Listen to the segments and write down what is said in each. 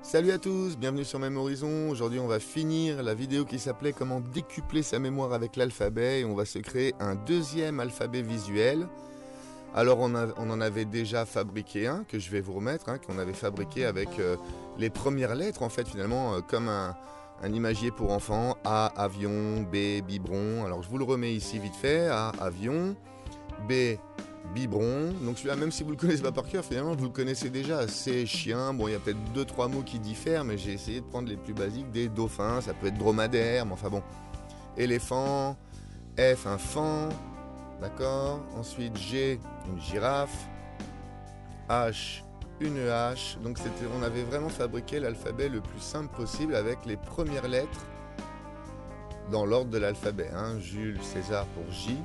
Salut à tous, bienvenue sur Même Horizon. Aujourd'hui on va finir la vidéo qui s'appelait comment décupler sa mémoire avec l'alphabet et on va se créer un deuxième alphabet visuel. Alors on en avait déjà fabriqué un que je vais vous remettre, qu'on avait fabriqué avec les premières lettres en fait finalement comme un imagier pour enfants. A, avion, B, biberon. Alors je vous le remets ici vite fait. A, avion, B, biberon. Donc celui-là, même si vous le connaissez pas par cœur, finalement vous le connaissez déjà. C, chien. Bon, il y a peut-être 2-3 mots qui diffèrent, mais j'ai essayé de prendre les plus basiques. Des dauphins, ça peut être dromadaire, mais enfin bon. Éléphant. F, un fan. D'accord. Ensuite G, une girafe. H, une hache. Donc on avait vraiment fabriqué l'alphabet le plus simple possible avec les premières lettres dans l'ordre de l'alphabet. Jules César pour J.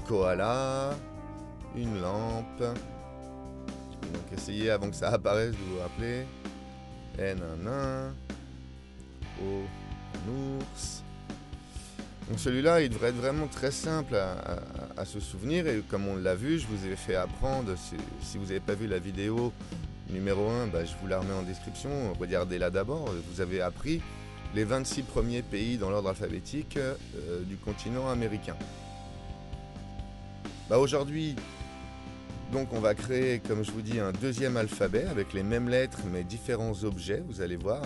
Koala. Une lampe. Donc essayez avant que ça apparaisse de vous rappeler. N, un nain. O, un ours. Donc celui-là, il devrait être vraiment très simple à se souvenir. Et comme on l'a vu, je vous ai fait apprendre, si vous n'avez pas vu la vidéo numéro 1, je vous la remets en description. Regardez-la d'abord. Vous avez appris les 26 premiers pays dans l'ordre alphabétique du continent américain. Aujourd'hui, donc on va créer, comme je vous dis, un deuxième alphabet avec les mêmes lettres mais différents objets, vous allez voir,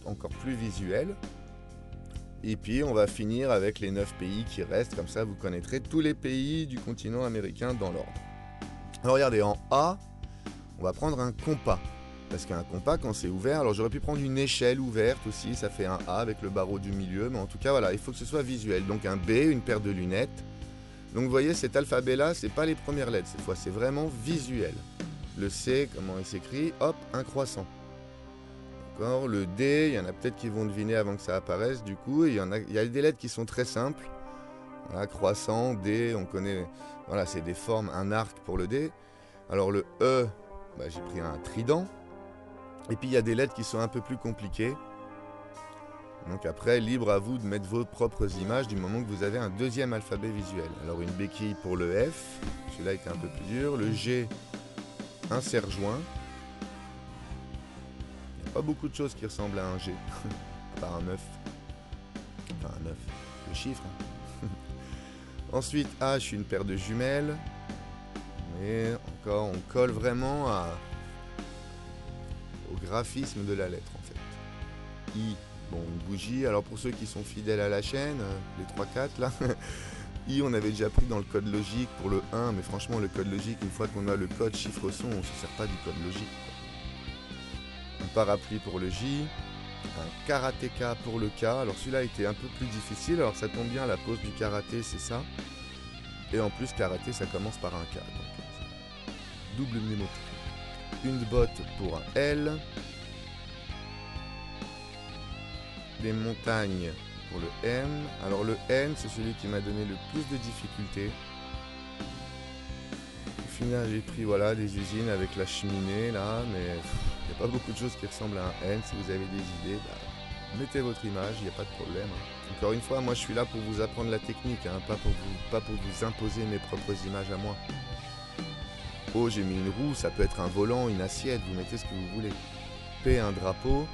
encore plus visuel. Et puis on va finir avec les 9 pays qui restent, comme ça vous connaîtrez tous les pays du continent américain dans l'ordre. Alors regardez, en A, on va prendre un compas. Parce qu'un compas, quand c'est ouvert, alors j'aurais pu prendre une échelle ouverte aussi, ça fait un A avec le barreau du milieu, mais en tout cas voilà, il faut que ce soit visuel. Donc un B, une paire de lunettes. Donc vous voyez, cet alphabet-là, c'est pas les premières lettres, cette fois, c'est vraiment visuel. Le C, comment il s'écrit? Hop, un croissant. D'accord. Le D, il y en a peut-être qui vont deviner avant que ça apparaisse, du coup. Il y a des lettres qui sont très simples. Voilà, croissant, D, on connaît. Voilà, c'est des formes, un arc pour le D. Alors le E, j'ai pris un trident. Et puis il y a des lettres qui sont un peu plus compliquées. Donc après, libre à vous de mettre vos propres images du moment que vous avez un deuxième alphabet visuel. Alors une béquille pour le F, celui-là était un peu plus dur. Le G, un serre-joint. Il n'y a pas beaucoup de choses qui ressemblent à un G, à part un 9. Enfin un 9, le chiffre. Ensuite H, une paire de jumelles. Et encore, on colle vraiment au graphisme de la lettre en fait. I. Bon, une bougie. Alors pour ceux qui sont fidèles à la chaîne, les 3-4 là, I on avait déjà pris dans le code logique pour le 1, mais franchement le code logique, une fois qu'on a le code chiffre-son, on ne se sert pas du code logique. Un parapluie pour le J, un karatéka pour le K. Alors celui-là était un peu plus difficile, alors ça tombe bien, la pose du karaté c'est ça. Et en plus karaté ça commence par un K. Donc, double mnémotique. Une botte pour un L. Des montagnes pour le M. Alors le N, c'est celui qui m'a donné le plus de difficultés. Au final, j'ai pris voilà, des usines avec la cheminée là, mais il n'y a pas beaucoup de choses qui ressemblent à un N. Si vous avez des idées, mettez votre image, il n'y a pas de problème. Encore une fois, moi je suis là pour vous apprendre la technique, pas pour vous imposer mes propres images à moi. O, j'ai mis une roue, ça peut être un volant, une assiette, vous mettez ce que vous voulez. P, un drapeau.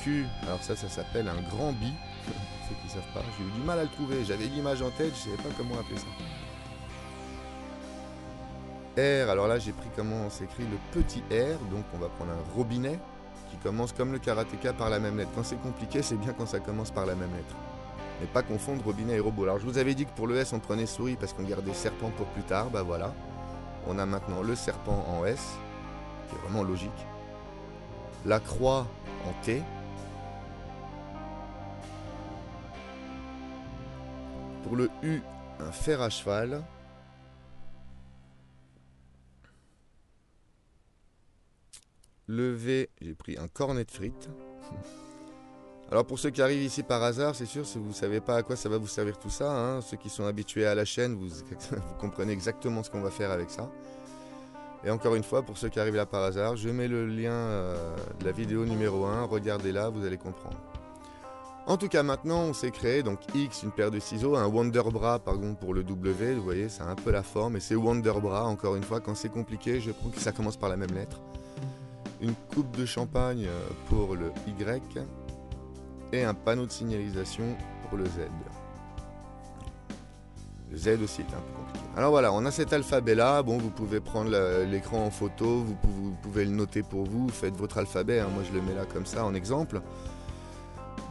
Q, alors ça s'appelle un grand bi, pour ceux qui ne savent pas, j'ai eu du mal à le trouver, j'avais l'image en tête, je ne savais pas comment appeler ça. R, alors là j'ai pris comment s'écrit le petit R, donc on va prendre un robinet, qui commence comme le karatéka par la même lettre. Quand c'est compliqué, c'est bien quand ça commence par la même lettre. Mais pas confondre robinet et robot. Alors je vous avais dit que pour le S on prenait souris parce qu'on gardait serpent pour plus tard, voilà. On a maintenant le serpent en S, qui est vraiment logique. La croix en T. Pour le U, un fer à cheval. Le V, j'ai pris un cornet de frites. Alors pour ceux qui arrivent ici par hasard, c'est sûr, si vous ne savez pas à quoi ça va vous servir tout ça, ceux qui sont habitués à la chaîne, vous comprenez exactement ce qu'on va faire avec ça. Et encore une fois, pour ceux qui arrivent là par hasard, je mets le lien de la vidéo numéro 1, regardez-la, vous allez comprendre. En tout cas, maintenant, on s'est créé, donc X, une paire de ciseaux, un Wonderbra, pardon, pour le W, vous voyez, ça a un peu la forme, et c'est Wonderbra, encore une fois, quand c'est compliqué, je trouve que ça commence par la même lettre. Une coupe de champagne pour le Y, et un panneau de signalisation pour le Z. Le Z aussi est un peu compliqué. Alors voilà, on a cet alphabet-là, bon, vous pouvez prendre l'écran en photo, vous pouvez le noter pour vous, faites votre alphabet, hein. Moi je le mets là comme ça en exemple.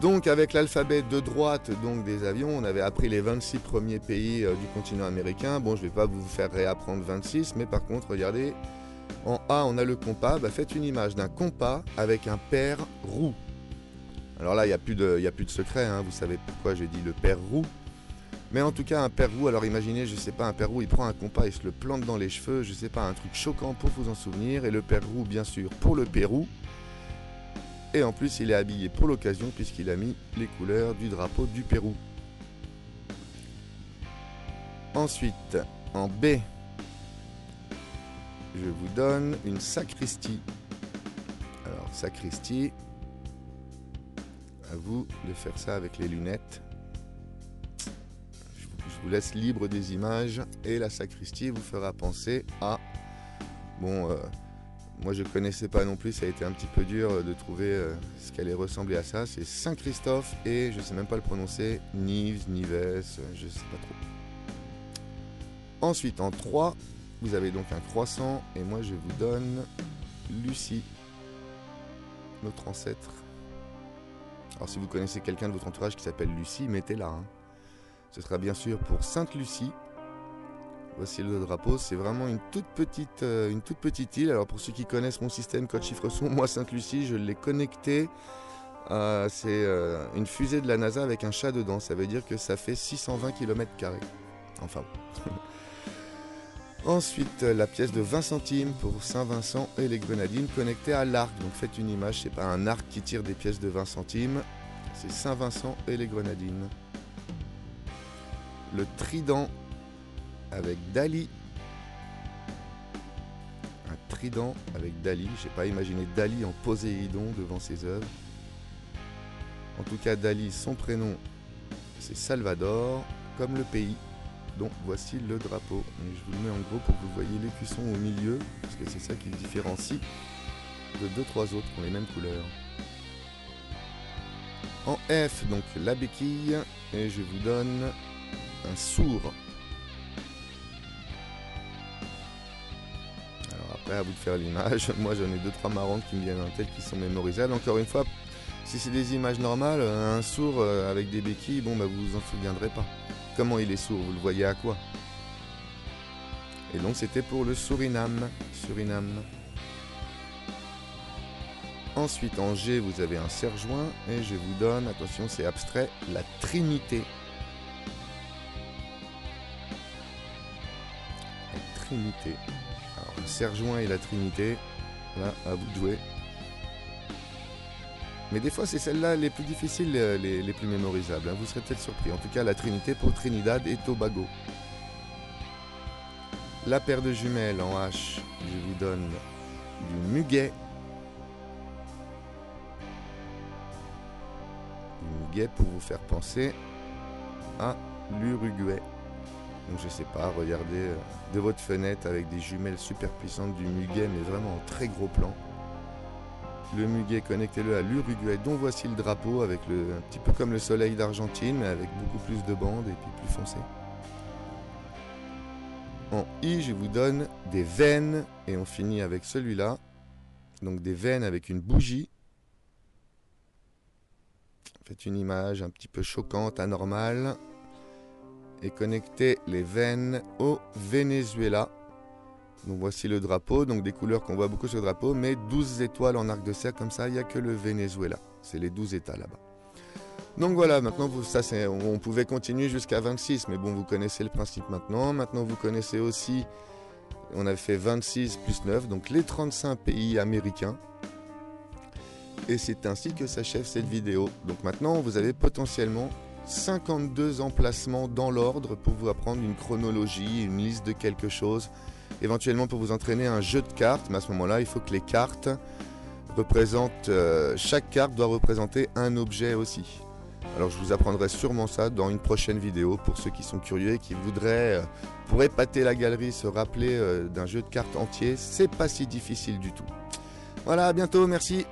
Donc avec l'alphabet de droite donc des avions, on avait appris les 26 premiers pays du continent américain. Bon, je ne vais pas vous faire réapprendre 26, mais par contre, regardez, en A, on a le compas. Bah, faites une image d'un compas avec un père roux. Alors là, il n'y a plus de secret, hein. Vous savez pourquoi j'ai dit le père roux. Mais en tout cas, un père roux, alors imaginez, je sais pas, un père roux, il prend un compas, il se le plante dans les cheveux, je sais pas, un truc choquant pour vous en souvenir. Et le père roux, bien sûr, pour le Pérou. Et en plus, il est habillé pour l'occasion puisqu'il a mis les couleurs du drapeau du Pérou. Ensuite, en B, je vous donne une sacristie. Alors, sacristie, à vous de faire ça avec les lunettes. Je vous laisse libre des images et la sacristie vous fera penser à... Bon, moi je ne connaissais pas non plus, ça a été un petit peu dur de trouver ce qu'allait ressembler à ça. C'est Saint-Christophe et je ne sais même pas le prononcer, Nives, Nives, je ne sais pas trop. Ensuite en 3, vous avez donc un croissant et moi je vous donne Lucie, notre ancêtre. Alors si vous connaissez quelqu'un de votre entourage qui s'appelle Lucie, mettez-la. Hein. Ce sera bien sûr pour Sainte Lucie. Voici le drapeau, c'est vraiment une toute petite île. Alors pour ceux qui connaissent mon système code chiffre son, moi Sainte-Lucie, je l'ai connecté. C'est une fusée de la NASA avec un chat dedans. Ça veut dire que ça fait 620 km². Enfin. Ensuite, la pièce de 20 centimes pour Saint-Vincent et les grenadines connectées à l'arc. Donc faites une image, c'est pas un arc qui tire des pièces de 20 centimes. C'est Saint-Vincent et les grenadines. Le trident avec Dali. Un trident avec Dali. Je n'ai pas imaginé Dali en Poséidon devant ses œuvres. En tout cas, Dali, son prénom, c'est Salvador, comme le pays. Donc voici le drapeau. Et je vous le mets en gros pour que vous voyez l'écusson au milieu, parce que c'est ça qui le différencie de 2-3 autres qui ont les mêmes couleurs. En F, donc la béquille, et je vous donne un sourd. Alors après, à vous de faire l'image. Moi, j'en ai 2-3 marrantes qui me viennent en tête, qui sont mémorisables. Encore une fois, si c'est des images normales, un sourd avec des béquilles, bon, bah, vous vous en souviendrez pas. Comment il est sourd? Vous le voyez à quoi? Et donc, c'était pour le Suriname. Suriname. Ensuite, en G, vous avez un serre-joint. Et je vous donne, attention, c'est abstrait, la Trinité. La Trinité. Alors, le serre-joint et la Trinité. Là, à vous de jouer. Mais des fois, c'est celles-là les plus difficiles, les plus mémorisables. Hein. Vous serez peut-être surpris. En tout cas, la Trinité pour Trinidad et Tobago. La paire de jumelles en H, je vous donne du muguet. Du muguet pour vous faire penser à l'Uruguay. Donc je sais pas, regardez de votre fenêtre avec des jumelles super puissantes du muguet, mais vraiment en très gros plan. Le muguet, connectez-le à l'Uruguay, dont voici le drapeau, avec un petit peu comme le soleil d'Argentine, mais avec beaucoup plus de bandes et puis plus foncé. En I, je vous donne des veines, et on finit avec celui-là. Donc des veines avec une bougie. Faites une image un petit peu choquante, anormale. Et connectez les veines au Venezuela. Donc voici le drapeau, donc des couleurs qu'on voit beaucoup sur le drapeau, mais 12 étoiles en arc de cercle, comme ça, il n'y a que le Venezuela. C'est les 12 États là-bas. Donc voilà, maintenant, on pouvait continuer jusqu'à 26, mais bon, vous connaissez le principe maintenant. Maintenant, vous connaissez aussi, on a fait 26 plus 9, donc les 35 pays américains. Et c'est ainsi que s'achève cette vidéo. Donc maintenant, vous avez potentiellement 52 emplacements dans l'ordre pour vous apprendre une chronologie, une liste de quelque chose. Éventuellement pour vous entraîner à un jeu de cartes, mais à ce moment-là, il faut que les cartes représentent... chaque carte doit représenter un objet aussi. Alors je vous apprendrai sûrement ça dans une prochaine vidéo pour ceux qui sont curieux et qui voudraient, pour épater la galerie, se rappeler d'un jeu de cartes entier. C'est pas si difficile du tout. Voilà, à bientôt, merci.